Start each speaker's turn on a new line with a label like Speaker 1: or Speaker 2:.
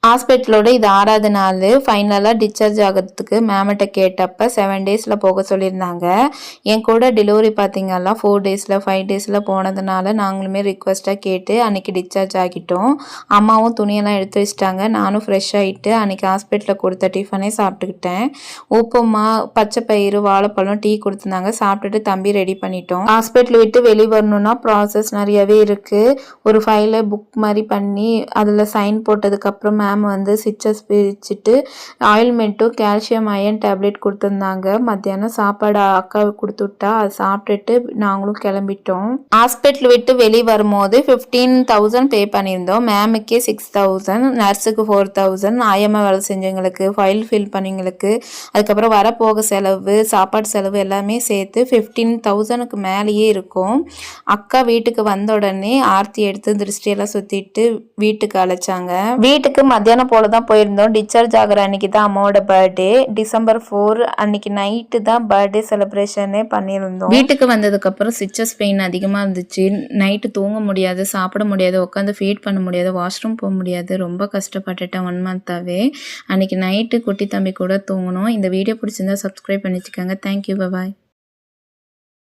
Speaker 1: ஹாஸ்பிட்டலோட இது 6வது நாள். ஃபைனலாக டிஸ்சார்ஜ் ஆகிறதுக்கு மேம்கிட்ட கேட்டப்போ 7 டேஸில் போக சொல்லியிருந்தாங்க. என் கூட டெலிவரி பார்த்திங்கன்னா 4 டேஸில் 5 டேஸில் போனதுனால நாங்களுமே ரிக்வெஸ்ட்டாக கேட்டு அன்றைக்கி டிஸ்சார்ஜ் ஆகிட்டோம். அம்மாவும் துணியெல்லாம் எடுத்து வச்சிட்டாங்க. நானும் ஃப்ரெஷ் ஆகிட்டு அன்றைக்கி ஹாஸ்பிட்டலில் கொடுத்த டிஃபனே சாப்பிட்டுக்கிட்டேன். உப்புமா, பச்சை பயிறு, வாழைப்பழம், டீ கொடுத்துருந்தாங்க. சாப்பிட்டுட்டு தம்பி ரெடி பண்ணிட்டோம். ஹாஸ்பிட்டல் விட்டு வெளியே வரணுன்னா ப்ராசஸ் நிறையவே இருக்குது. ஒரு ஃபைலை புக் மாதிரி பண்ணி அதில் சைன் போட்டதுக்கப்புறம் மேம் வந்து ஸ்விட்சஸ் பிரிச்சுட்டு ஆயில்மெண்ட்டும் கால்சியம் அயன் டேப்லெட் கொடுத்துருந்தாங்க. மத்தியானம் சாப்பாடு அக்காவுக்கு கொடுத்து விட்டா அதை சாப்பிட்டுட்டு நாங்களும் கிளம்பிட்டோம். ஹாஸ்பிட்டல் விட்டு வெளியே வரும்போது 15,000 பே பண்ணியிருந்தோம். மேமுக்கே 6,000, நர்ஸுக்கு 4,000, ஆயம்மா வேலை செஞ்சவங்களுக்கு, ஃபைல் ஃபில் பண்ணிங்களுக்கு, அதுக்கப்புறம் வரப்போக செலவு, சாப்பாடு செலவு எல்லாமே சேர்த்து 15,000க்கு மேலேயே இருக்கும். அக்கா வீட்டுக்கு வந்த உடனே ஆர்த்தி எடுத்து திருஷ்டியெல்லாம் சுற்றிட்டு வீட்டுக்கு அழைச்சாங்க. வீட்டுக்கு மத்தியானம் போல தான் போயிருந்தோம். டிஸ்சார்ஜ் ஆகிற அன்னைக்கு தான் அம்மாவோட பர்த்டே. December 4 அன்னைக்கு நைட்டு தான் பர்த்டே செலிப்ரேஷனே பண்ணியிருந்தோம். வீட்டுக்கு வந்ததுக்கப்புறம் சிச்சஸ் பெயின் அதிகமாக இருந்துச்சு. நைட்டு தூங்க முடியாது, சாப்பிட முடியாது, உட்காந்து ஃபீட் பண்ண முடியாது, வாஷ்ரூம் போக முடியாது. ரொம்ப கஷ்டப்பட்டுட்டேன் 1 மந்த்தாகவே. அன்றைக்கி நைட்டு குட்டி தம்பி கூட தூங்கணும். இந்த வீடியோ பிடிச்சிருந்தா சப்ஸ்கிரைப் பண்ணி வச்சுக்கோங்க. தேங்க்யூ, பாய்.